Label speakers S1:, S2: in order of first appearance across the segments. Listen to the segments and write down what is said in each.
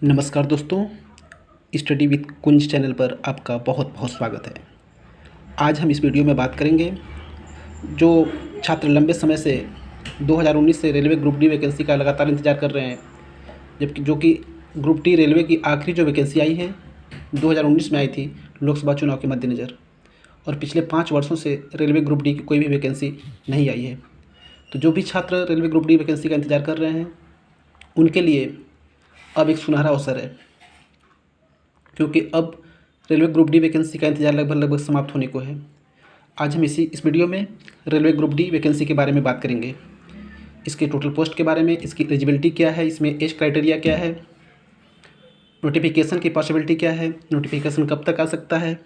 S1: नमस्कार दोस्तों, study with Kunj channel पर आपका बहुत बहुत स्वागत है। आज हम इस वीडियो में बात करेंगे जो छात्र लंबे समय से 2019 से रेलवे ग्रुप डी वैकेंसी का लगातार इंतज़ार कर रहे हैं, जबकि जो कि ग्रुप डी रेलवे की आखिरी जो वैकेंसी आई है 2019 में आई थी लोकसभा चुनाव के मद्देनज़र, और पिछले 5 वर्षों से रेलवे ग्रुप डी की कोई भी वैकेंसी नहीं आई है। तो जो भी छात्र रेलवे ग्रुप डी वैकेंसी का इंतज़ार कर रहे हैं उनके लिए अब एक सुनहरा अवसर है, क्योंकि अब रेलवे ग्रुप डी वैकेंसी का इंतज़ार लगभग समाप्त होने को है। आज हम इस वीडियो में रेलवे ग्रुप डी वैकेंसी के बारे में बात करेंगे, इसके टोटल पोस्ट के बारे में, इसकी एलिजिबिलिटी क्या है, इसमें एज क्राइटेरिया क्या है, नोटिफिकेशन की पॉसिबिलिटी क्या है, नोटिफिकेशन कब तक आ सकता है,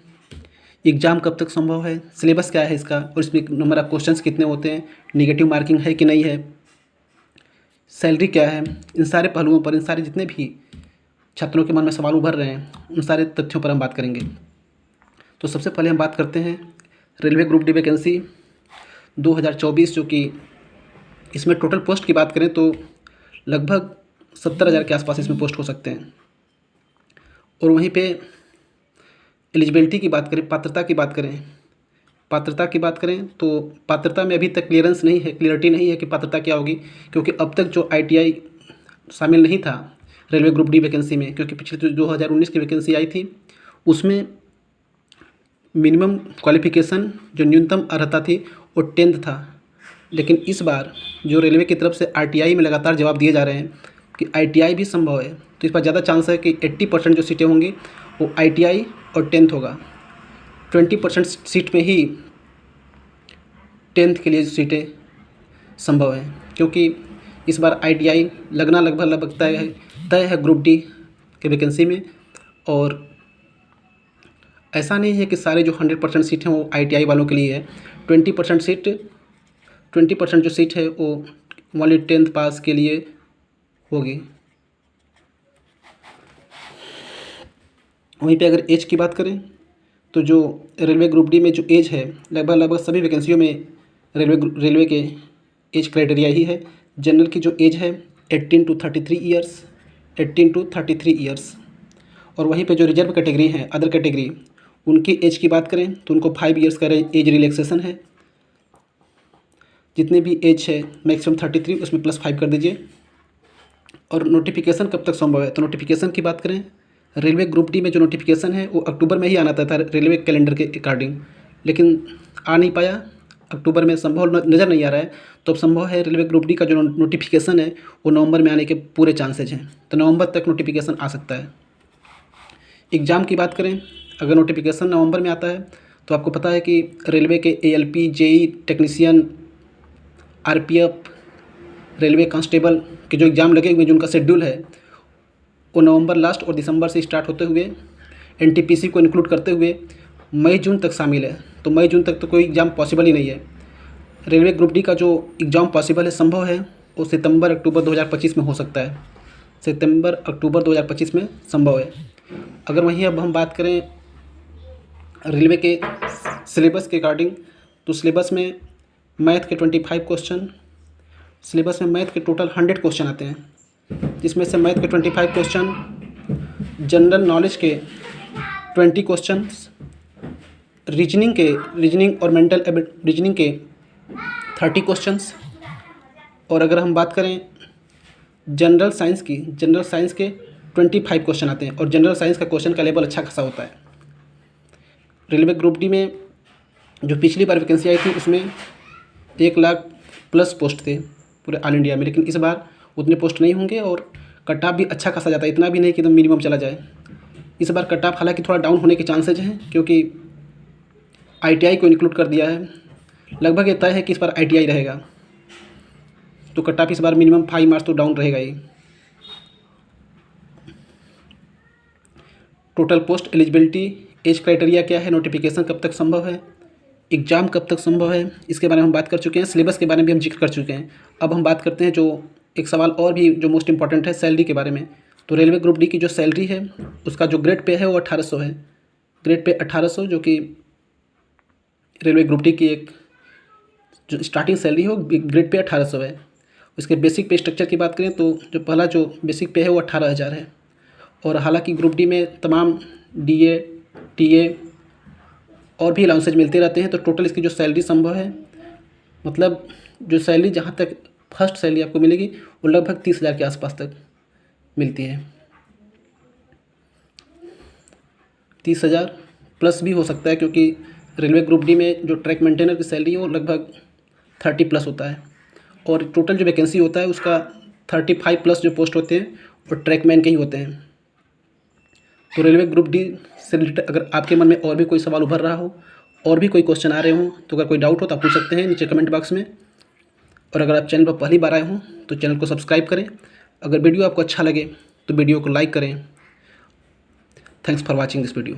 S1: एग्ज़ाम कब तक संभव है, सिलेबस क्या है इसका, और इसमें नंबर ऑफ़ क्वेश्चंस कितने होते हैं, निगेटिव मार्किंग है कि नहीं है, सैलरी क्या है। इन सारे पहलुओं पर, इन सारे जितने भी छात्रों के मन में सवाल उभर रहे हैं, उन सारे तथ्यों पर हम बात करेंगे। तो सबसे पहले हम बात करते हैं रेलवे ग्रुप डी वैकेंसी 2024, जो कि इसमें टोटल पोस्ट की बात करें तो लगभग 70,000 के आसपास इसमें पोस्ट हो सकते हैं। और वहीं पे एलिजिबिलिटी की बात करें, पात्रता की बात करें तो पात्रता में अभी तक क्लियरेंस नहीं है, क्लियरिटी नहीं है कि पात्रता क्या होगी, क्योंकि अब तक जो ITI शामिल नहीं था रेलवे ग्रुप डी वैकेंसी में, क्योंकि पिछले जो 2019 की वैकेंसी आई थी उसमें मिनिमम क्वालिफ़िकेशन, जो न्यूनतम अर्हता थी, वो 10th था। लेकिन इस बार जो रेलवे की तरफ से RTI में लगातार जवाब दिए जा रहे हैं कि ITI भी संभव है, तो इस पर ज़्यादा चांस है कि 80% जो सीटें होंगी वो ITI और 10th होगा। 20% सीट में ही 10th के लिए सीटें संभव है, क्योंकि इस बार ITI लगना लगभग तय है ग्रुप डी के वैकेंसी में। और ऐसा नहीं है कि सारे जो 100% सीट हैं वो ITI वालों के लिए है। 20% जो सीट है वो ओनली 10th पास के लिए होगी। वहीं पे अगर एज की बात करें तो जो रेलवे ग्रुप डी में जो एज है, लगभग सभी वैकेंसियों में रेलवे के एज क्राइटेरिया ही है। जनरल की जो एज है 18 to 33 ईयर्स। और वहीं पे जो रिजर्व कैटेगरी है, अदर कैटेगरी, उनकी एज की बात करें तो उनको 5 ईयर्स का एज रिलैक्सेशन है। जितने भी एज है मैक्सिमम 33, उसमें +5 कर दीजिए। और नोटिफिकेशन कब तक संभव है, तो नोटिफिकेशन की बात करें, रेलवे ग्रुप डी में जो नोटिफिकेशन है वो अक्टूबर में ही आना था रेलवे कैलेंडर के अकॉर्डिंग, लेकिन आ नहीं पाया, अक्टूबर में संभव नज़र नहीं आ रहा है। तो अब संभव है रेलवे ग्रुप डी का जो नोटिफिकेशन है वो नवंबर में आने के पूरे चांसेज हैं, तो नवंबर तक नोटिफिकेशन आ सकता है। एग्ज़ाम की बात करें, अगर नोटिफिकेशन नवंबर में आता है तो आपको पता है कि रेलवे के ALP, JE technician, RPF, railway constable के जो एग्ज़ाम लगे हुए हैं, जो उनका शेड्यूल है वो नवंबर लास्ट और दिसंबर से स्टार्ट होते हुए NTPC को इंक्लूड करते हुए मई जून तक शामिल है। तो मई जून तक तो कोई एग्ज़ाम पॉसिबल ही नहीं है। रेलवे ग्रुप डी का जो एग्ज़ाम पॉसिबल है, संभव है, वो सितंबर अक्टूबर 2025 में हो सकता है। सितंबर अक्टूबर 2025 में संभव है। अगर वहीं अब हम बात करें रेलवे के सिलेबस के अकॉर्डिंग, तो सिलेबस में मैथ के 25 क्वेश्चन, सिलेबस में मैथ के टोटल 100 क्वेश्चन आते हैं, जिसमें से मैथ के 25 क्वेश्चन, जनरल नॉलेज के 20 क्वेश्चंस, रीजनिंग और मेंटल रीजनिंग के 30 क्वेश्चंस। और अगर हम बात करें जनरल साइंस के 25 क्वेश्चन आते हैं, और जनरल साइंस का क्वेश्चन का लेवल अच्छा खासा होता है। रेलवे ग्रुप डी में जो पिछली बार वैकेंसी आई थी उसमें 1 लाख प्लस पोस्ट थे पूरे ऑल इंडिया में, लेकिन इस बार उतने पोस्ट नहीं होंगे और कट ऑफ भी अच्छा खासा जाता है, इतना भी नहीं कि एकदम मिनिमम चला जाए। इस बार कट ऑफ हालांकि थोड़ा डाउन होने के चांसेज हैं, क्योंकि ITI को इंक्लूड कर दिया है। लगभग ये तय है कि इस बार ITI रहेगा, तो कट ऑफ इस बार मिनिमम 5 मार्क्स तो डाउन रहेगा ही। Total post, eligibility, age criteria क्या है, नोटिफिकेशन कब तक संभव है, एग्ज़ाम कब तक संभव है, इसके बारे में हम बात कर चुके हैं। सिलेबस के बारे में भी हम जिक्र कर चुके हैं। अब हम बात करते हैं जो एक सवाल और भी जो मोस्ट इंपॉर्टेंट है, सैलरी के बारे में। तो रेलवे ग्रुप डी की जो सैलरी है उसका जो ग्रेड पे है वो 1800 है। ग्रेड पे 1800, जो कि रेलवे ग्रुप डी की एक जो स्टार्टिंग सैलरी है वो ग्रेड पे 1800 है। उसके बेसिक पे स्ट्रक्चर की बात करें तो जो पहला जो बेसिक पे है वो 18,000 है, और हालांकि ग्रुप डी में तमाम DA TA और भी अलाउंसेज मिलते रहते हैं। तो टोटल इसकी जो सैलरी संभव है, मतलब जो सैलरी जहाँ तक फर्स्ट सैलरी आपको मिलेगी वो लगभग 30,000 के आसपास तक मिलती है। 30,000 प्लस भी हो सकता है, क्योंकि रेलवे ग्रुप डी में जो ट्रैक मेंटेनर की सैलरी है वो लगभग 30 प्लस होता है, और टोटल जो वैकेंसी होता है उसका 35 प्लस जो पोस्ट होते हैं वो ट्रैकमैन के ही होते हैं। तो रेलवे ग्रुप डी से रिलेटेड अगर आपके मन में और भी कोई सवाल उभर रहा हो, और भी कोई क्वेश्चन आ रहे हों, तो अगर कोई डाउट हो तो आप पूछ सकते हैं नीचे कमेंट बॉक्स में। और अगर आप चैनल पर पहली बार आए हों तो चैनल को सब्सक्राइब करें। अगर वीडियो आपको अच्छा लगे तो वीडियो को लाइक करें। Thanks for watching this video.